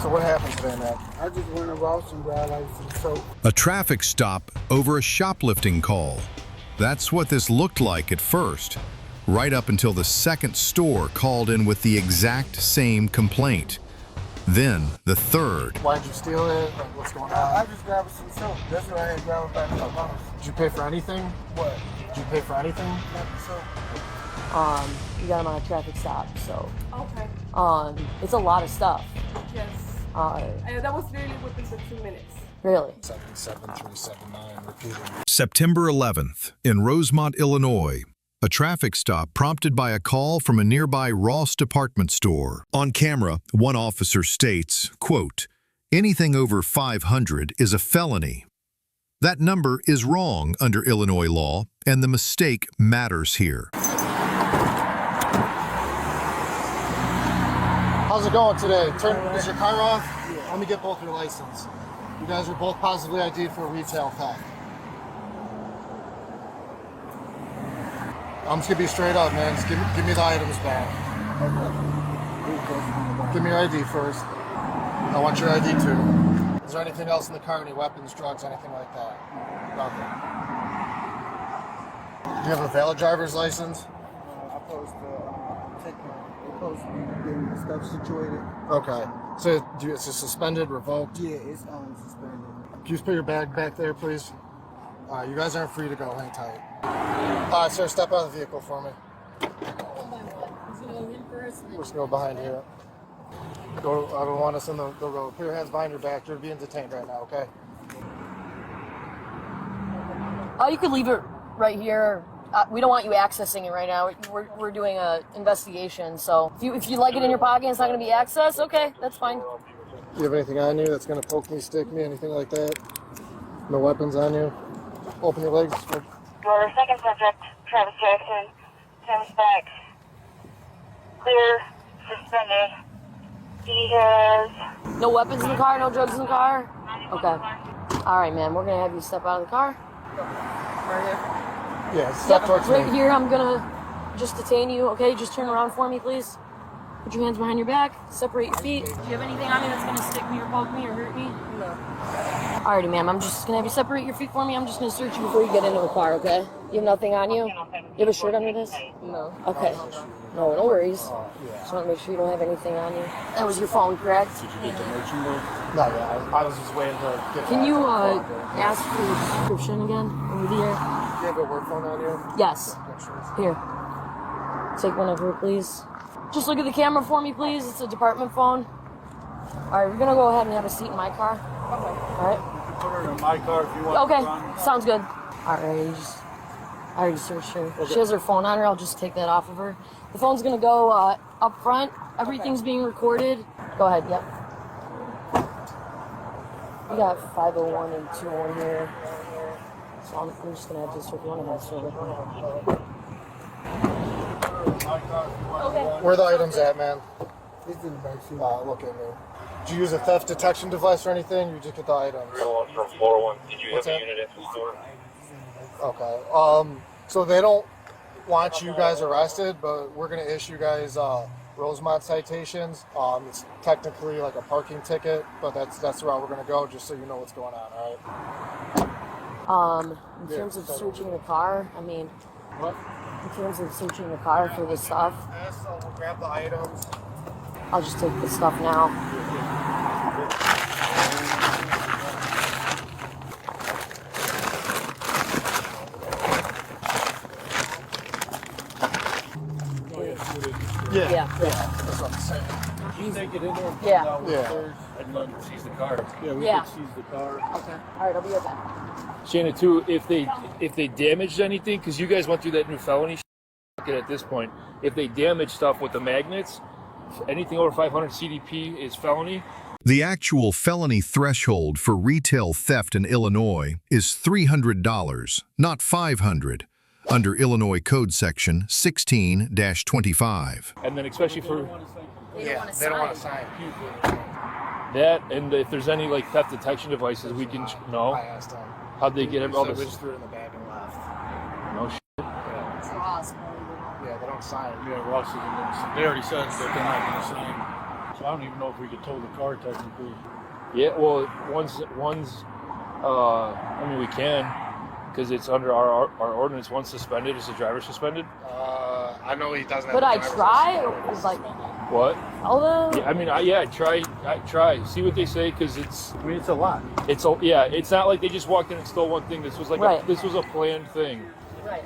So what happened today, man? I just went to Ross and grabbed like some soap. A traffic stop over a shoplifting call. That's what this looked like at first, right up until the second store called in with the exact same complaint. Then the third. Why'd you steal it? Like, what's going on? I just grabbed some soap. That's what I had grabbed back to my house. Did you pay for anything? What? Did you pay for anything? Soap. You got him on a traffic stop, so. Okay. It's a lot of stuff. Yes. That was literally within the 2 minutes. Really? 77379 repeating. September 11th, in Rosemont, Illinois. A traffic stop prompted by a call from a nearby Ross department store. On camera, one officer states, quote, "Anything over 500 is a felony. That number is wrong under Illinois law, and the mistake matters here." How's it going today? Is your car off? Yeah. Let me get both your license. You guys are both positively ID'd for retail theft. I'm just gonna be straight up, man. Just give me the items back. Give me your ID first. I want your ID too. Is there anything else in the car? Any weapons, drugs, anything like that? Nothing. Do you have a valid driver's license? I'm supposed to get the stuff situated. Okay. So it's a suspended, revoked? Yeah, it's suspended. Can you just put your bag back there, please? You guys aren't free to go. Hang tight. Sir, step out of the vehicle for me. We're just going to go behind here. I don't want us in the road. Put your hands behind your back. You're being detained right now, okay? Oh, you could leave it right here. We don't want you accessing it right now. We're doing an investigation, so if you like it in your pocket and it's not going to be accessed, okay, that's fine. Do you have anything on you that's going to poke me, stick me, anything like that? No weapons on you? Open your legs. Your second subject, Travis Jackson, comes back clear, suspended. He has... No weapons in the car, no drugs in the car? Okay. All right, man, we're going to have you step out of the car. Right here? Yeah, step towards me. Right here, I'm going to just detain you, okay? Just turn around for me, please. Put your hands behind your back, separate your feet. Do you have anything on me that's going to stick me or poke me or hurt me? No. Alrighty, ma'am, I'm just going to have you separate your feet for me. I'm just going to search you before you get into the car, okay? You have nothing on you? You have a shirt under this? No. Okay. No worries. Just want to make sure you don't have anything on you. That was your phone, correct? Did you get the merchant work? No, yeah, I was just waiting to get Can you ask for your subscription again over the air? Do you have a work phone on you? Yes. Here. Take one of her, please. Just look at the camera for me, please. It's a department phone. All right, we're going to go ahead and have a seat in my car. Okay. All right. You can put her in my car if you want. Okay, sounds good. All right, I already searched her. She has her phone on her. I'll just take that off of her. The phone's going to go up front. Everything's being recorded. Go ahead, yep. We got 501 and 201 here. So I'm just going to have to search one of them. Okay. Where are the items at, man? It's in the back seat. Look at me. Did you use a theft detection device or anything? You just get the items? From floor one. Did you What's have a that? unit at the store? Okay. So they don't want you guys arrested, but we're going to issue you guys Rosemont citations. It's technically like a parking ticket, but that's the route we're going to go, just so you know what's going on, all right? In terms of searching the car, I mean, What? in terms of searching the car for the stuff, So we'll grab the items. I'll just take the stuff now. Yeah. Yeah. That's what I'm saying. You take it in there. Yeah. And then seize the car. Yeah, we Yeah. can seize the car. Okay. All right, I'll be right back. Shannon, too, if they damaged anything, because you guys went through that new felony at this point, if they damage stuff with the magnets, anything over 500 CDP is felony. The actual felony threshold for retail theft in Illinois is $300, not $500, under Illinois Code Section 16-25. And then especially for They don't want to sign. that, and if there's any like theft detection devices, we can know. I asked them. How'd they get all So we this? just threw it in the bag and left. No shit. Yeah, they don't sign. Yeah, Ross is in there. They already said that they're not going to sign. So I don't even know if we could tow the car technically. Yeah, well, I mean, we can, because it's under our ordinance. Once suspended, is the driver suspended? I know he doesn't have But a I driver's try. license. It was like, What? although. Yeah, I mean, try. See what they say, because it's. I mean, it's a lot. It's not like they just walked in and stole one thing. This was like Right. this was a planned thing.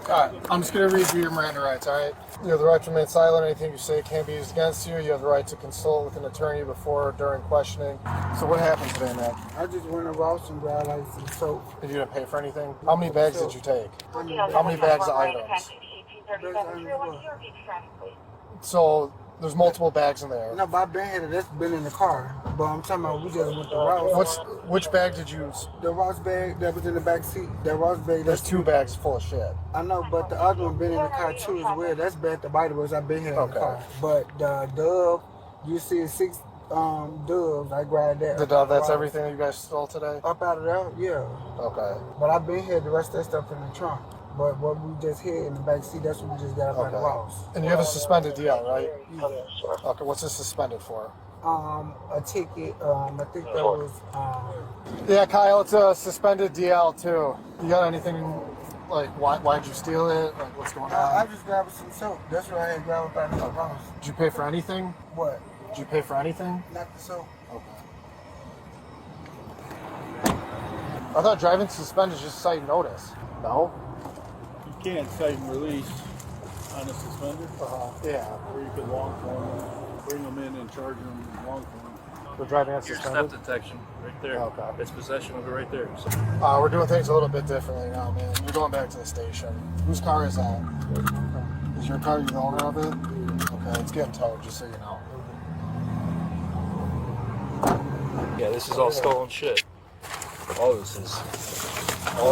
Alright, I'm just going to read you your Miranda rights, alright? You have the right to remain silent. Anything you say can't be used against you. You have the right to consult with an attorney before or during questioning. So what happened today, man? I just went to Ross and grabbed like some soap. Did you didn't pay for anything? How many bags did you take? How many bags of items? So there's multiple bags in there. No, but I've been here. That's been in the car. But I'm talking about we just went to Ross. Which bag did you use? The Ross bag that was in the back seat. That Ross bag. There's 2 bags full of shit. I know, but the other one been in the car too as well. That's bad. The body was. I've been here in the car. But the Dove, you see 6 Doves. I grabbed that. The Dove. That's everything that you guys stole today. Up out of there, yeah. Okay. But I've been here. The rest of that stuff in the trunk. But what we just hit in the back seat, that's what we just got up out of Ross. And you have a suspended DL, right? Yeah. Okay. What's this suspended for? A ticket. I think that was. Yeah, Kyle, it's a suspended DL too. You got anything like why'd you steal it? Like what's going on? I just grabbed some soap. That's what I had grabbed up out of the house. Did you pay for anything? What? Did you pay for anything? Not the soap. Okay. I thought driving suspended is just cite notice. No? You can't cite and release on a suspender. Yeah. Or you could long form them, bring them in and charge them long form. For driving Your suspended? step detection, right there. Okay. It's possession of it right there. So. We're doing things a little bit differently now, man. You're going back to the station. Whose car is that? Is your car, you the owner of it? Okay, it's getting towed, just so you know. Yeah, this is all stolen shit. All this is. Who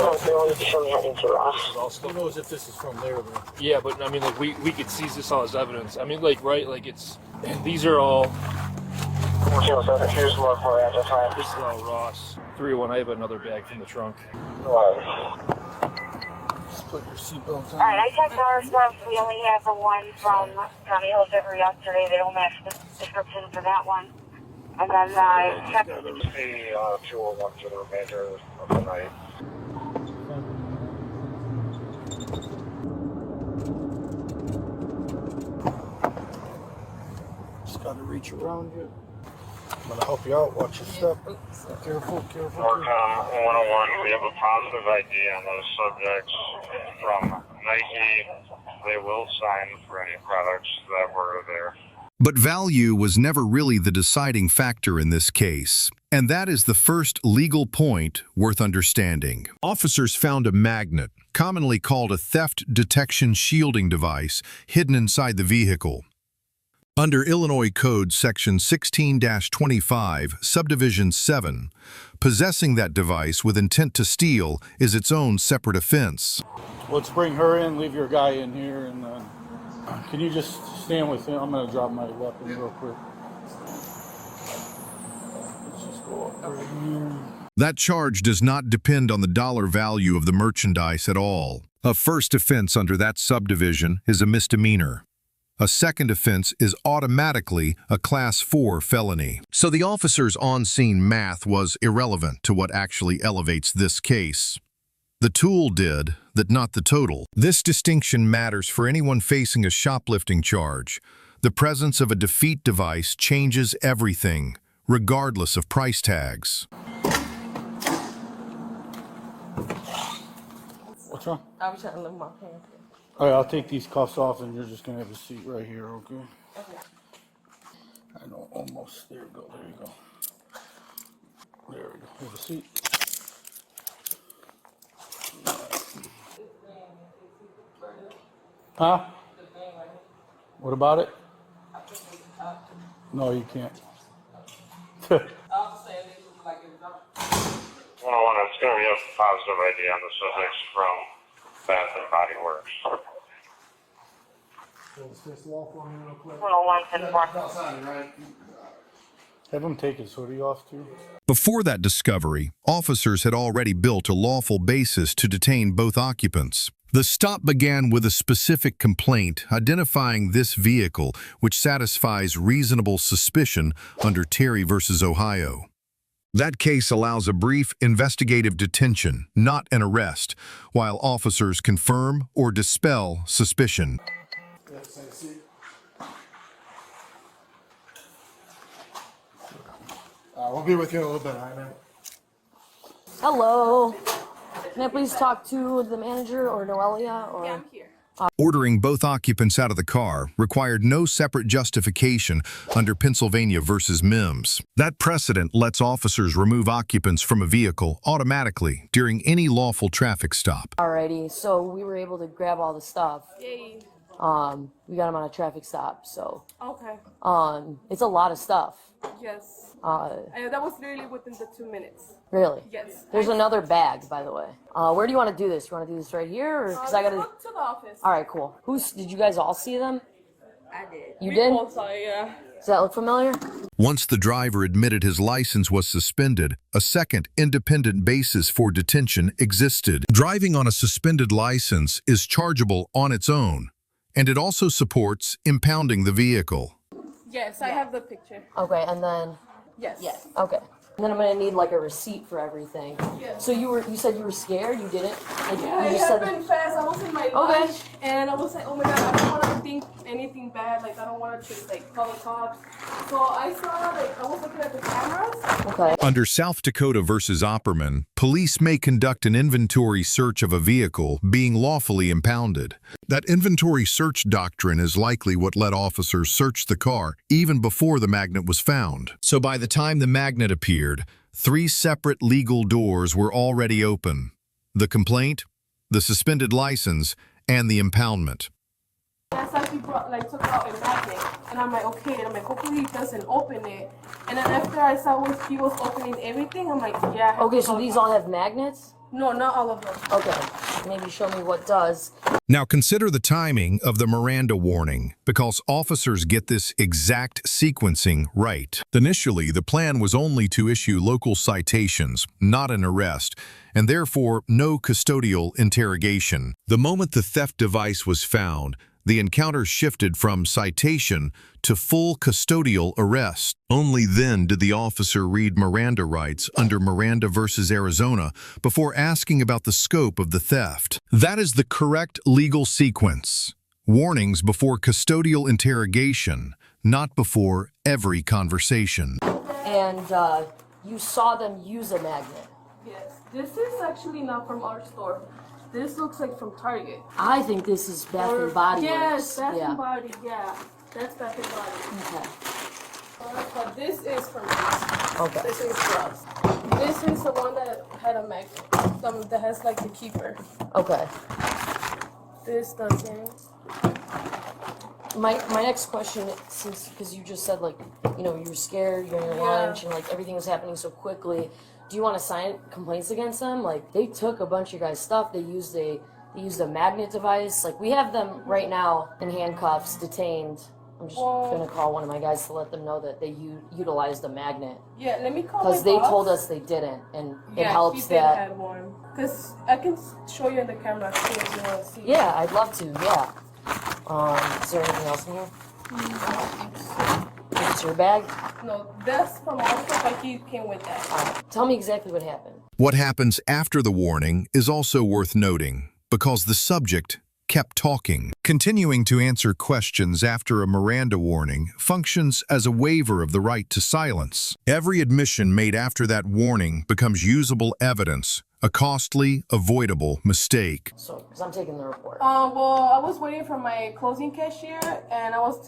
knows if this is from there, though? Yeah, but I mean, like we could seize this all as evidence. I mean, like like it's. These are all. This is all Ross. 301. I have another bag from the trunk. Just put your seatbelt on. Alright, I checked our stuff. We only have the one from County Hills River yesterday. They don't match the description for that one. And then I checked. There's a 201 for the remainder of the night. Just gotta reach around you. I'm gonna help you out. Watch your step. Careful, careful. Norcom 101, we have a positive ID on those subjects from Nike. They will sign for any products that were there. But value was never really the deciding factor in this case, and that is the first legal point worth understanding. Officers found a magnet, commonly called a theft detection shielding device, hidden inside the vehicle. Under Illinois Code Section 16-25, Subdivision 7, possessing that device with intent to steal is its own separate offense. Let's bring her in, leave your guy in here, and can you just stand with him? I'm going to drop my weapon real quick. Let's just go up right here. That charge does not depend on the dollar value of the merchandise at all. A first offense under that subdivision is a misdemeanor. A second offense is automatically a Class 4 felony. So the officer's on-scene math was irrelevant to what actually elevates this case. The tool did, that not the total. This distinction matters for anyone facing a shoplifting charge. The presence of a defeat device changes everything, regardless of price tags. What's wrong? I was trying to lift my pants. All right, I'll take these cuffs off, and you're just going to have a seat right here, okay? Okay. I know, almost. There we go, there you go. There we go. Have a seat. Huh? What about it? No, you can't. 101, it's going to be a positive ID on the subjects from Bath and Body Works. 101 to the front. Have him take his hoodie off, too. Before that discovery, officers had already built a lawful basis to detain both occupants. The stop began with a specific complaint identifying this vehicle, which satisfies reasonable suspicion under Terry versus Ohio. That case allows a brief investigative detention, not an arrest, while officers confirm or dispel suspicion. Yes, I see. We'll be with you in a little bit, all right, man? Hello. Can I please talk to the manager or Noelia? Or... Yeah, I'm here. Ordering both occupants out of the car required no separate justification under Pennsylvania versus Mims. That precedent lets officers remove occupants from a vehicle automatically during any lawful traffic stop. Alrighty, so we were able to grab all the stuff. Yay. We got him on a traffic stop, so. Okay. It's a lot of stuff. Yes. That was literally within the 2 minutes. Really? Yes. There's another bag, by the way. Where do you want to do this? You want to do this right here, or because I gotta? To the office. All right, cool. Did you guys all see them? I did. You did? Both saw it, yeah. Does that look familiar? Once the driver admitted his license was suspended, a second independent basis for detention existed. Driving on a suspended license is chargeable on its own, and it also supports impounding the vehicle. Yes, I have the picture. Okay, and then. Yes. Yes. Okay. And then I'm gonna need like a receipt for everything. Yeah. So you said you were scared. You didn't. Like, Yeah, you it just said. happened fast. I was in my Okay. lunch, and I was like, oh my god, I don't want to think anything bad. Like, I don't want to like call the cops. So I saw, like, I was looking at the cameras. Okay. Under South Dakota versus Opperman, police may conduct an inventory search of a vehicle being lawfully impounded. That inventory search doctrine is likely what led officers search the car even before the magnet was found. So by the time the magnet appeared, 3 separate legal doors were already open: the complaint, the suspended license, and the impoundment. That's like he took out a magnet, and I'm like, okay, and I'm like, hopefully he doesn't open it. And then after I saw he was opening everything, I'm like, yeah. Okay, so these all have magnets? No, not all of them. Okay. Maybe show me what does. Now consider the timing of the Miranda warning, because officers get this exact sequencing right. Initially, the plan was only to issue local citations, not an arrest, and therefore no custodial interrogation. The moment the theft device was found, the encounter shifted from citation to full custodial arrest. Only then did the officer read Miranda rights under Miranda versus Arizona before asking about the scope of the theft. That is the correct legal sequence. Warnings before custodial interrogation, not before every conversation. And you saw them use a magnet. Yes. This is actually not from our store. This looks like from Target. I think this is Bath and Body Works. Yes, Bath Yeah. and Body, yeah. That's Bath and Body. Okay. But this is from us. Okay. This is for us. This is the one that had a magnet. That has like the keeper. Okay. This doesn't. My next question, since because you just said like, you know, you were scared, you're on your lunch, and like everything was happening so quickly. Do you want to sign complaints against them? Like they took a bunch of guys' stuff. They used a magnet device. Like we have them right now in handcuffs, detained. I'm just gonna call one of my guys to let them know that they utilized a magnet. Yeah, let me call my because they boss. told us they didn't, and it Yeah, helps he did that. have one. Because I can show you in the camera too if you want to see. Yeah, I'd love to. Yeah. Is there anything else in here? Is it your bag? No, that's from our stuff. Like he came with that. All right. Tell me exactly what happened. What happens after the warning is also worth noting, because the subject kept talking. Continuing to answer questions after a Miranda warning functions as a waiver of the right to silence. Every admission made after that warning becomes usable evidence, a costly, avoidable mistake. So, because I'm taking the report. Well, I was waiting for my closing cashier, and I was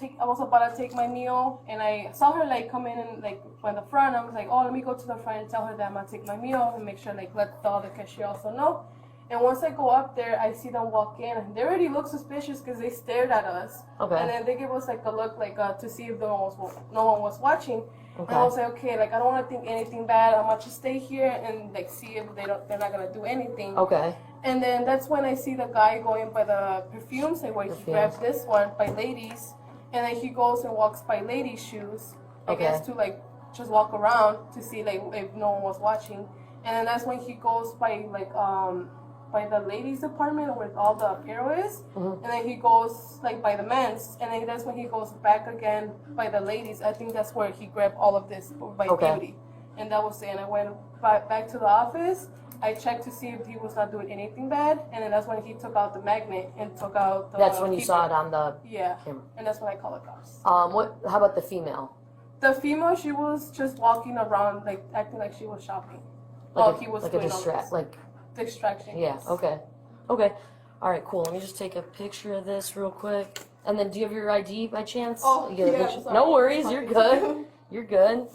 about to take my meal, and I saw her like come in and like from the front. I was like, oh, let me go to the front and tell her that I'm gonna take my meal and make sure like let the other cashier also know. And once I go up there, I see them walk in. They already look suspicious because they stared at us. Okay. And then they give us like a look like to see if no one was watching. Okay. And I was like, okay, like I don't want to think anything bad. I'm gonna just stay here and like see if they're not gonna do anything. Okay. And then that's when I see the guy going by the perfumes, like where he grabs this one by ladies, and then he goes and walks by ladies' shoes. I guess to like just walk around to see like if no one was watching. And then that's when he goes by like by the ladies department where all the arrow is, and then he goes like by the men's, and then that's when he goes back again by the ladies. I think that's where he grabbed all of this by beauty, and that was it. And I went back to the office. I checked to see if he was not doing anything bad, and then that's when he took out the magnet and took out the. That's when you saw it on the camera. And that's when I called the cops. What? How about the female? The female, she was just walking around, like acting like she was shopping. He was like doing distraction. Yeah. Yes. Okay. Okay. All right. Cool. Let me just take a picture of this real quick. And then, do you have your ID by chance? Oh, you get a yeah. picture? No worries. You're good. You're good.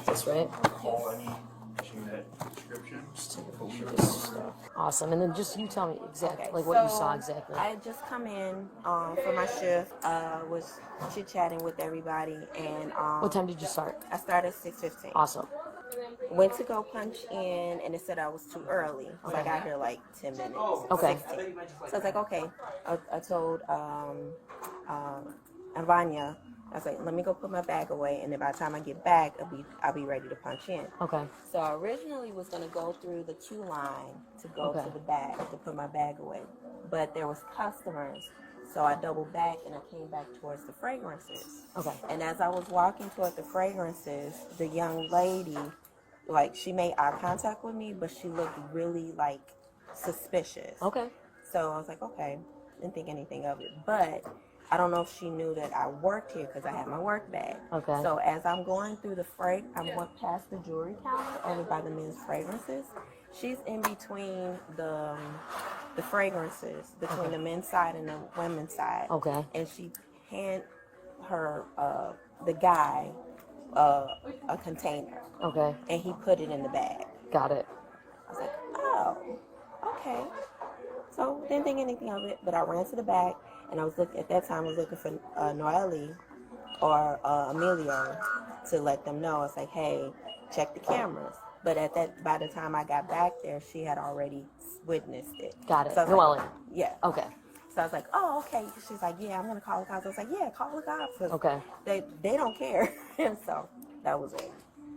That's right. Awesome. And then just you tell me exactly Okay, like what you so saw exactly. I had just come in for my shift. Was chit chatting with everybody, and What time did you start? I started at 6:15. Awesome. Went to go punch in, and it said I was too early, so I got here like 10 minutes. Okay. 16. So I was like, okay. I told Vanya, I was like, let me go put my bag away, and then by the time I get back, I'll be ready to punch in. Okay. So I originally was gonna go through the queue line to go to the bag to put my bag away, but there was customers, so I doubled back and I came back towards the fragrances. Okay. And as I was walking toward the fragrances, the young lady, like, she made eye contact with me, but she looked really like suspicious. Okay. So I was like, okay, didn't think anything of it, but I don't know if she knew that I worked here because I had my work bag. Okay. So as I'm going through I went past the jewelry counter over by the men's fragrances. She's in between the fragrances, between the men's side and the women's side. Okay. And she hand her the guy a container. Okay. And he put it in the bag. Got it. I was like, oh, okay. So didn't think anything of it, but I ran to the back. And I was looking for Noelle or Emilio to let them know. It's like, hey, check the cameras. But by the time I got back there, she had already witnessed it. Got it. So Noelle. Yeah. Okay. So I was like, oh, okay. She's like, yeah, I'm gonna call the cops. I was like, yeah, call the cops. Okay. They don't care. And so that was it.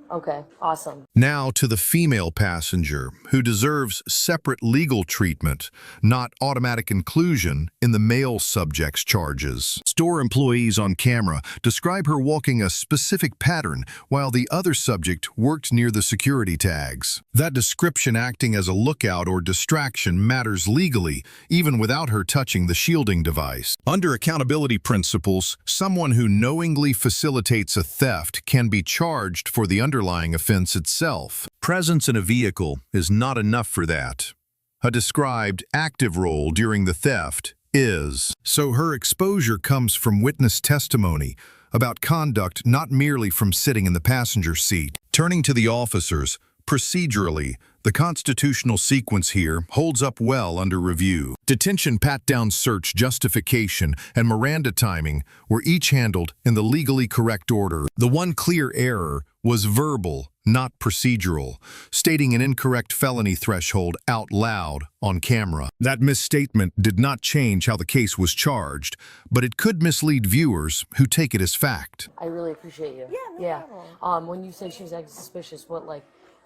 Okay. Awesome. Now to the female passenger, who deserves separate legal treatment, not automatic inclusion in the male subject's charges. Store employees on camera describe her walking a specific pattern while the other subject worked near the security tags. That description acting as a lookout or distraction matters legally, even without her touching the shielding device. Under accountability principles, someone who knowingly facilitates a theft can be charged for the underlying offense itself. Presence in a vehicle is not enough for that. A described active role during the theft is. So her exposure comes from witness testimony about conduct, not merely from sitting in the passenger seat. Turning to the officers, procedurally, the constitutional sequence here holds up well under review. Detention, pat-down search, justification, and Miranda timing were each handled in the legally correct order. The one clear error was verbal, not procedural, stating an incorrect felony threshold out loud on camera. That misstatement did not change how the case was charged, but it could mislead viewers who take it as fact. I really appreciate you. Yeah, no problem. When you say she was acting suspicious, what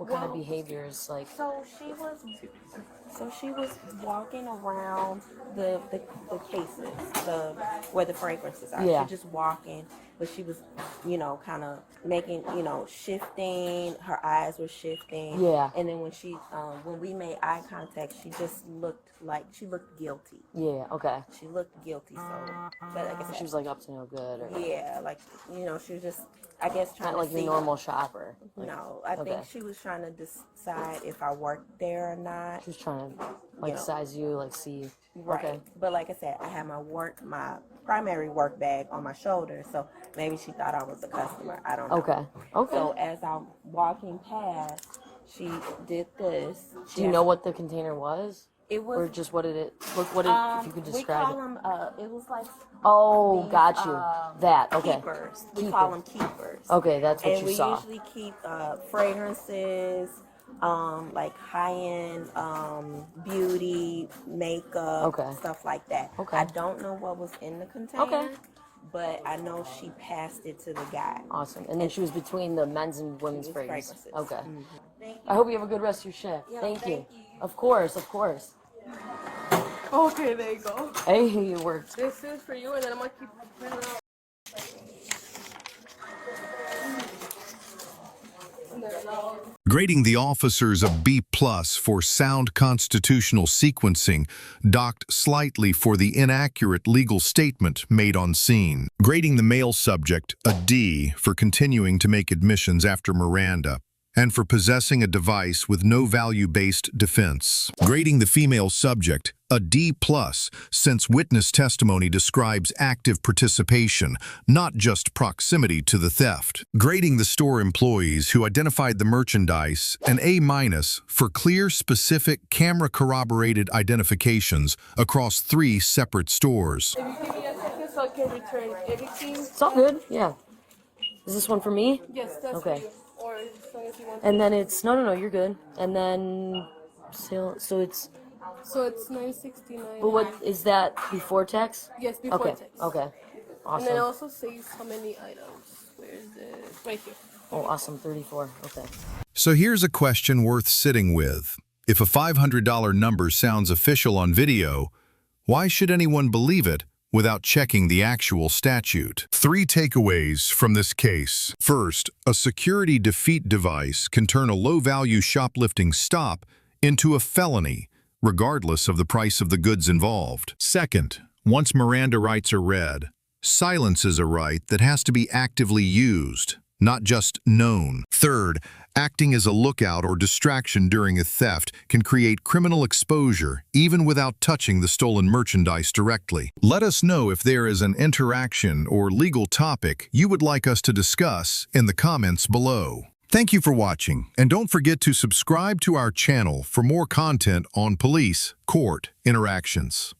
kind of behaviors like? So she was walking around the cases, where the fragrances are. Yeah. She just walking, but she was, kind of making, shifting. Her eyes were shifting. Yeah. And then when we made eye contact, she just looked guilty. Yeah. Okay. She looked guilty. So, but like I said, She was like up to no good. Or, yeah, she was just, I guess, trying not like to your see. normal shopper. No, I think she was trying to decide if I worked there or not. She was trying to size you, see. Right. Okay. But like I said, I had my primary work bag on my shoulder, so maybe she thought I was a customer. I don't know. Okay. Okay. So as I'm walking past, she did this. Do you know what the container was? It or was. just what did it look? What did if you could We describe call it? them. It was like. Oh, these, got you. That okay. Keepers. We call them keepers. Okay, that's what And you we saw. usually keep fragrances, like high-end beauty, makeup, Okay. stuff like that. Okay. I don't know what was in the container, Okay. but I know she passed it to the guy. Awesome. And then she was between the men's and women's It was fragrances. fragrances. Okay. Thank you. I hope you have a good rest of your shift. Yeah, thank you. thank you. Of course, of course. Okay, there you go. Hey, it worked. This is for you, and then I'm gonna keep printing out. And then I'll Grading the officers a B+ for sound constitutional sequencing, docked slightly for the inaccurate legal statement made on scene. Grading the male subject a D for continuing to make admissions after Miranda, and for possessing a device with no value-based defense. Grading the female subject a D+, since witness testimony describes active participation, not just proximity to the theft. Grading the store employees who identified the merchandise an A- for clear, specific, camera-corroborated identifications across 3 separate stores. if you give me a second so I can return everything. It's all good. Yeah. Is this one for me? Yes, that's Okay. for you. Or as long as you want. And then it's no, you're good. And then so it's. So it's $9.69. But what is that before tax? Yes, before Okay. tax. Okay. And then it Awesome. also says how many items. Where is it? Right here. Oh, awesome. 34. Okay. So here's a question worth sitting with. If a $500 number sounds official on video, why should anyone believe it without checking the actual statute? 3 takeaways from this case. First, a security defeat device can turn a low-value shoplifting stop into a felony, regardless of the price of the goods involved. Second, once Miranda rights are read, silence is a right that has to be actively used, not just known. Third, acting as a lookout or distraction during a theft can create criminal exposure even without touching the stolen merchandise directly. Let us know if there is an interaction or legal topic you would like us to discuss in the comments below. Thank you for watching, and don't forget to subscribe to our channel for more content on police court interactions.